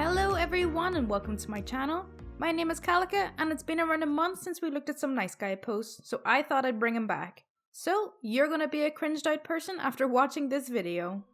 Hello everyone and welcome to my channel. My name is Kalika and it's been around a month since we looked at some nice guy posts, so I thought I'd bring him back. So, you're gonna be a cringed out person after watching this video.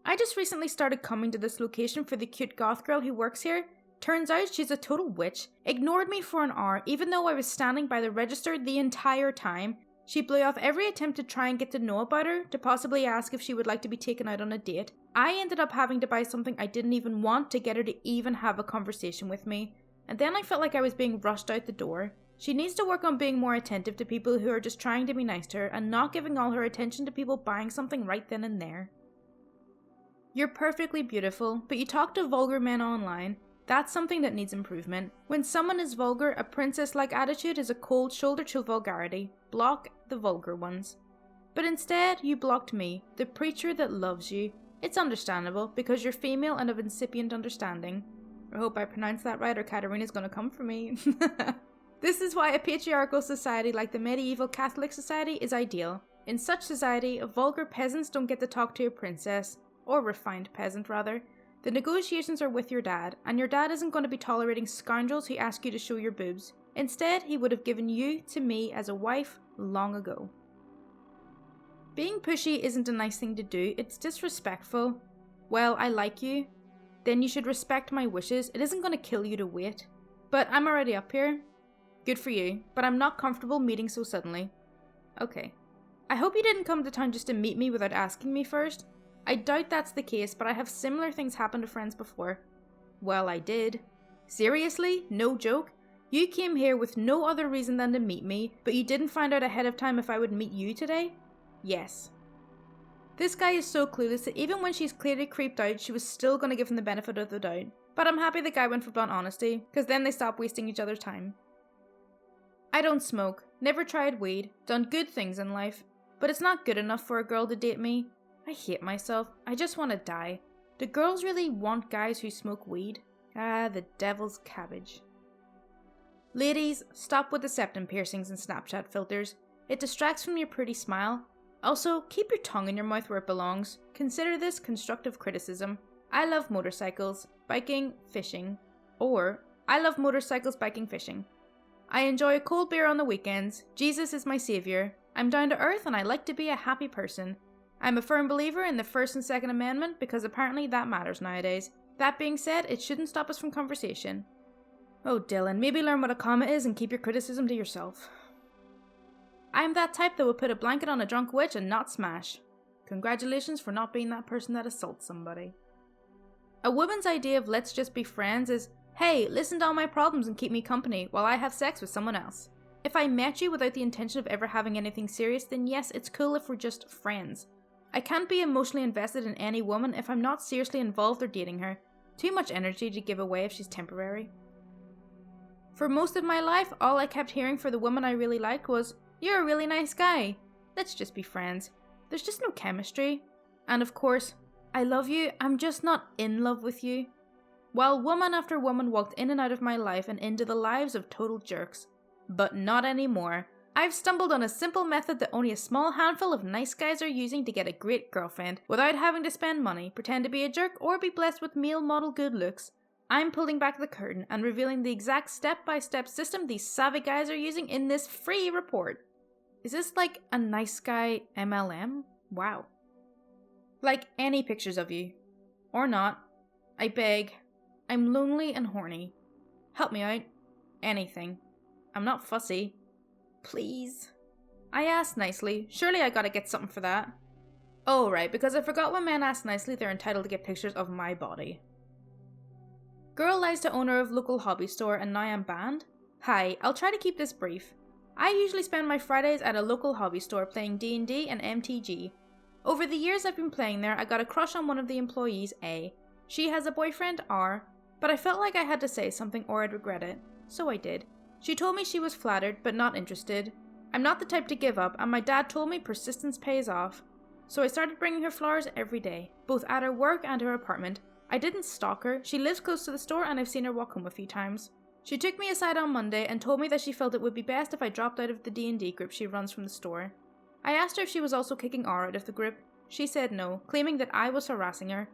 I just recently started coming to this location for the cute goth girl who works here. Turns out she's a total witch, ignored me for an hour even though I was standing by the register the entire time. She blew off every attempt to try and get to know about her, to possibly ask if she would like to be taken out on a date. I ended up having to buy something I didn't even want to get her to even have a conversation with me. And then I felt like I was being rushed out the door. She needs to work on being more attentive to people who are just trying to be nice to her and not giving all her attention to people buying something right then and there. You're perfectly beautiful, but you talk to vulgar men online. That's something that needs improvement. When someone is vulgar, a princess-like attitude is a cold shoulder to vulgarity. Block the vulgar ones. But instead, you blocked me, the preacher that loves you. It's understandable, because you're female and of incipient understanding. I hope I pronounced that right or Katarina's gonna come for me. This is why a patriarchal society like the medieval Catholic society is ideal. In such society, vulgar peasants don't get to talk to a princess. Or refined peasant, rather. The negotiations are with your dad, and your dad isn't going to be tolerating scoundrels who ask you to show your boobs. Instead, he would have given you to me as a wife long ago. Being pushy isn't a nice thing to do, it's disrespectful. Well, I like you. Then you should respect my wishes, it isn't going to kill you to wait. But I'm already up here. Good for you, but I'm not comfortable meeting so suddenly. Okay. I hope you didn't come to town just to meet me without asking me first. I doubt that's the case, but I have similar things happen to friends before. Well, I did. Seriously? No joke? You came here with no other reason than to meet me, but you didn't find out ahead of time if I would meet you today? Yes. This guy is so clueless that even when she's clearly creeped out, she was still going to give him the benefit of the doubt. But I'm happy the guy went for blunt honesty, because then they stopped wasting each other's time. I don't smoke, never tried weed, done good things in life, but it's not good enough for a girl to date me. I hate myself. I just want to die. Do girls really want guys who smoke weed? Ah, the devil's cabbage. Ladies, stop with the septum piercings and Snapchat filters. It distracts from your pretty smile. Also, keep your tongue in your mouth where it belongs. Consider this constructive criticism. I love motorcycles, biking, fishing. Or, I love motorcycles, biking, fishing. I enjoy a cold beer on the weekends. Jesus is my savior. I'm down to earth and I like to be a happy person. I'm a firm believer in the First and Second Amendment because apparently that matters nowadays. That being said, it shouldn't stop us from conversation. Oh Dylan, maybe learn what a comma is and keep your criticism to yourself. I'm that type that would put a blanket on a drunk witch and not smash. Congratulations for not being that person that assaults somebody. A woman's idea of let's just be friends is, hey, listen to all my problems and keep me company while I have sex with someone else. If I met you without the intention of ever having anything serious, then yes, it's cool if we're just friends. I can't be emotionally invested in any woman if I'm not seriously involved or dating her. Too much energy to give away if she's temporary. For most of my life, all I kept hearing for the woman I really liked was, you're a really nice guy. Let's just be friends. There's just no chemistry. And of course, I love you, I'm just not in love with you. While woman after woman walked in and out of my life and into the lives of total jerks. But not anymore. I've stumbled on a simple method that only a small handful of nice guys are using to get a great girlfriend without having to spend money, pretend to be a jerk, or be blessed with male model good looks. I'm pulling back the curtain and revealing the exact step-by-step system these savvy guys are using in this free report. Is this like a nice guy MLM? Wow. Like any pictures of you. Or not. I beg. I'm lonely and horny. Help me out. Anything. I'm not fussy. Please. I asked nicely. Surely I gotta get something for that. Oh right, because I forgot when men ask nicely they're entitled to get pictures of my body. Girl lies to owner of local hobby store and now I'm banned? Hi, I'll try to keep this brief. I usually spend my Fridays at a local hobby store playing D&D and MTG. Over the years I've been playing there, I got a crush on one of the employees, A. She has a boyfriend, R. But I felt like I had to say something or I'd regret it. So I did. She told me she was flattered, but not interested. I'm not the type to give up, and my dad told me persistence pays off. So I started bringing her flowers every day, both at her work and her apartment. I didn't stalk her, she lives close to the store and I've seen her walk home a few times. She took me aside on Monday and told me that she felt it would be best if I dropped out of the D&D group she runs from the store. I asked her if she was also kicking R out of the group. She said no, claiming that I was harassing her.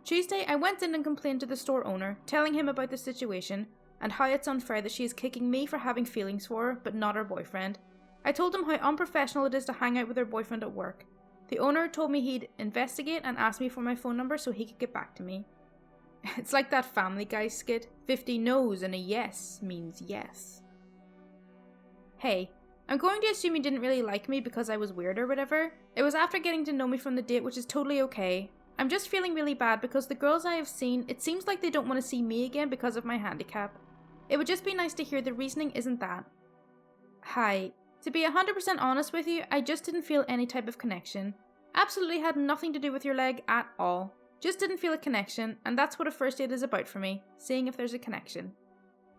Tuesday, I went in and complained to the store owner, telling him about the situation and how it's unfair that she is kicking me for having feelings for her, but not her boyfriend. I told him how unprofessional it is to hang out with her boyfriend at work. The owner told me he'd investigate and asked me for my phone number so he could get back to me. It's like that Family Guy skit, 50 no's and a yes means yes. Hey, I'm going to assume you didn't really like me because I was weird or whatever. It was after getting to know me from the date, which is totally okay. I'm just feeling really bad because the girls I have seen, it seems like they don't want to see me again because of my handicap. It would just be nice to hear the reasoning isn't that. Hi. To be 100% honest with you, I just didn't feel any type of connection. Absolutely had nothing to do with your leg at all. Just didn't feel a connection, and that's what a first date is about for me, seeing if there's a connection.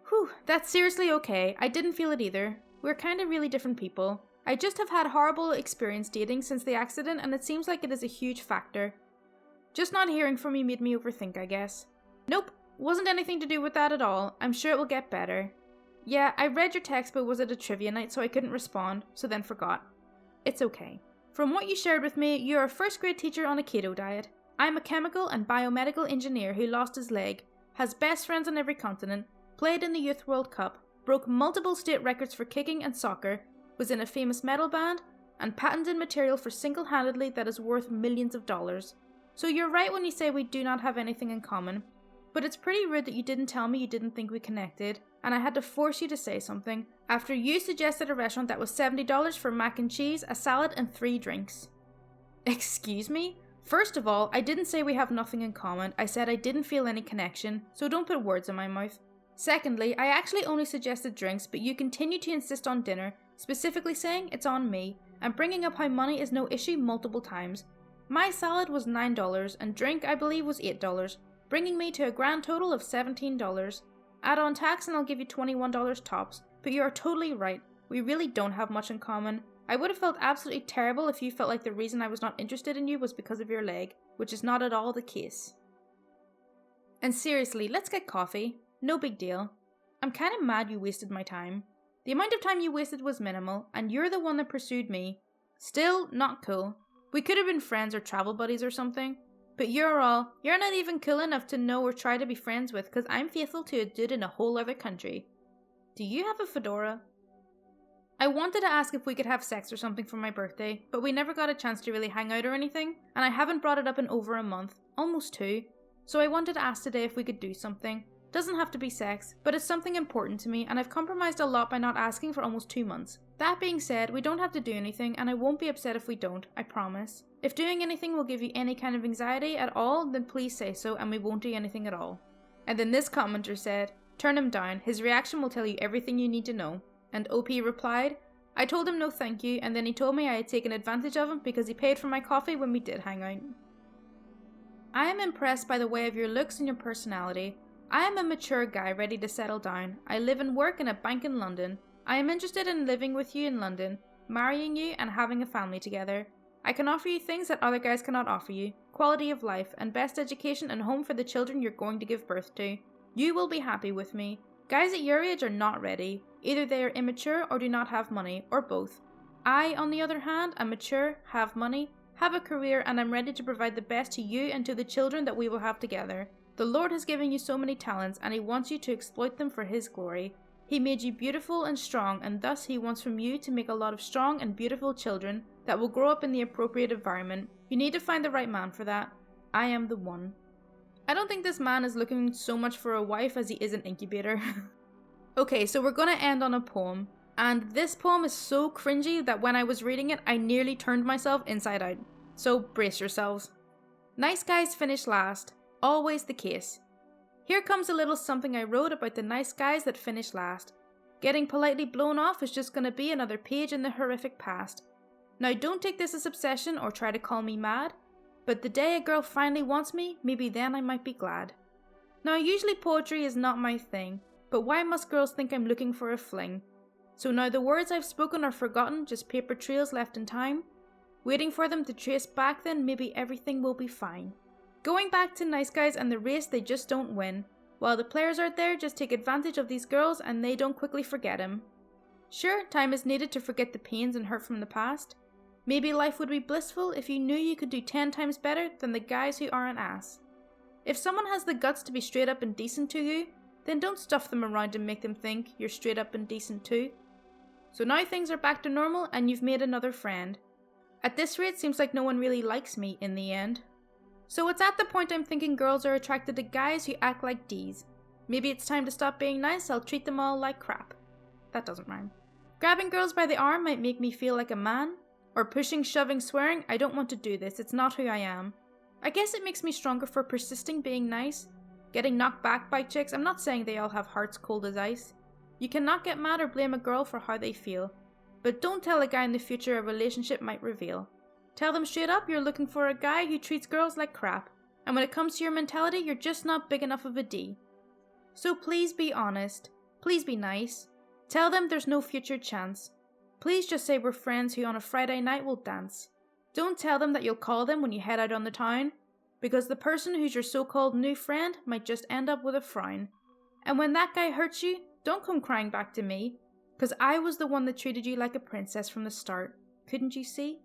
Whew, that's seriously okay. I didn't feel it either. We're kind of really different people. I just have had horrible experience dating since the accident, and it seems like it is a huge factor. Just not hearing from you made me overthink, I guess. Nope, wasn't anything to do with that at all. I'm sure it will get better. Yeah, I read your text but was at a trivia night so I couldn't respond, so then forgot. It's okay. From what you shared with me, you're a first grade teacher on a keto diet. I'm a chemical and biomedical engineer who lost his leg, has best friends on every continent, played in the Youth World Cup, broke multiple state records for kicking and soccer, was in a famous metal band, and patented material for single-handedly that is worth millions of dollars. So you're right when you say we do not have anything in common. But it's pretty rude that you didn't tell me you didn't think we connected, and I had to force you to say something, after you suggested a restaurant that was $70 for mac and cheese, a salad, and 3 drinks. Excuse me? First of all, I didn't say we have nothing in common, I said I didn't feel any connection, so don't put words in my mouth. Secondly, I actually only suggested drinks, but you continued to insist on dinner, specifically saying it's on me, and bringing up how money is no issue multiple times. My salad was $9, and drink I believe was $8, bringing me to a grand total of $17. Add on tax and I'll give you $21 tops, but you are totally right, we really don't have much in common. I would have felt absolutely terrible if you felt like the reason I was not interested in you was because of your leg, which is not at all the case. And seriously, let's get coffee. No big deal. I'm kind of mad you wasted my time. The amount of time you wasted was minimal, and you're the one that pursued me. Still, not cool. We could have been friends or travel buddies or something. But you're not even cool enough to know or try to be friends with because I'm faithful to a dude in a whole other country. Do you have a fedora? I wanted to ask if we could have sex or something for my birthday, but we never got a chance to really hang out or anything, and I haven't brought it up in over a month, almost 2. So I wanted to ask today if we could do something. Doesn't have to be sex, but it's something important to me, and I've compromised a lot by not asking for almost 2 months. That being said, we don't have to do anything, and I won't be upset if we don't, I promise. If doing anything will give you any kind of anxiety at all, then please say so, and we won't do anything at all. And then this commenter said, turn him down, his reaction will tell you everything you need to know. And OP replied, I told him no thank you, and then he told me I had taken advantage of him because he paid for my coffee when we did hang out. I am impressed by the way of your looks and your personality. I am a mature guy ready to settle down. I live and work in a bank in London. I am interested in living with you in London, marrying you and having a family together. I can offer you things that other guys cannot offer you. Quality of life and best education and home for the children you're going to give birth to. You will be happy with me. Guys at your age are not ready. Either they are immature or do not have money, or both. I, on the other hand, am mature, have money, have a career, and I'm ready to provide the best to you and to the children that we will have together. The Lord has given you so many talents, and He wants you to exploit them for His glory. He made you beautiful and strong, and thus He wants from you to make a lot of strong and beautiful children that will grow up in the appropriate environment. You need to find the right man for that. I am the one. I don't think this man is looking so much for a wife as he is an incubator. Okay, so we're gonna end on a poem. And this poem is so cringy that when I was reading it, I nearly turned myself inside out. So brace yourselves. Nice guys finish last. Always the case. Here comes a little something I wrote about the nice guys that finish last. Getting politely blown off is just gonna be another page in the horrific past. Now don't take this as obsession or try to call me mad, but the day a girl finally wants me, maybe then I might be glad. Now usually poetry is not my thing, but why must girls think I'm looking for a fling? So now the words I've spoken are forgotten, just paper trails left in time. Waiting for them to trace back, then maybe everything will be fine. Going back to nice guys and the race they just don't win, while the players out there just take advantage of these girls and they don't quickly forget him. Sure, time is needed to forget the pains and hurt from the past. Maybe life would be blissful if you knew you could do 10 times better than the guys who are an ass. If someone has the guts to be straight up and decent to you, then don't stuff them around and make them think you're straight up and decent too. So now things are back to normal and you've made another friend. At this rate, seems like no one really likes me in the end. So it's at the point I'm thinking girls are attracted to guys who act like D's. Maybe it's time to stop being nice, I'll treat them all like crap. That doesn't rhyme. Grabbing girls by the arm might make me feel like a man. Or pushing, shoving, swearing, I don't want to do this, it's not who I am. I guess it makes me stronger for persisting being nice. Getting knocked back by chicks, I'm not saying they all have hearts cold as ice. You cannot get mad or blame a girl for how they feel. But don't tell a guy in the future a relationship might reveal. Tell them straight up you're looking for a guy who treats girls like crap. And when it comes to your mentality, you're just not big enough of a D. So please be honest. Please be nice. Tell them there's no future chance. Please just say we're friends who on a Friday night will dance. Don't tell them that you'll call them when you head out on the town, because the person who's your so-called new friend might just end up with a frown. And when that guy hurts you, don't come crying back to me, because I was the one that treated you like a princess from the start. Couldn't you see?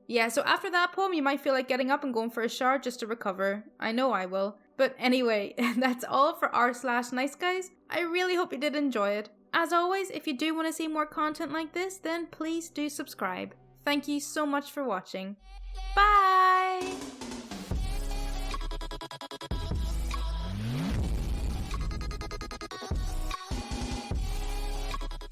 Yeah, so after that poem, you might feel like getting up and going for a shower just to recover. I know I will. But anyway, that's all for r/NiceGuys. I really hope you did enjoy it. As always, if you do want to see more content like this, then please do subscribe. Thank you so much for watching. Bye!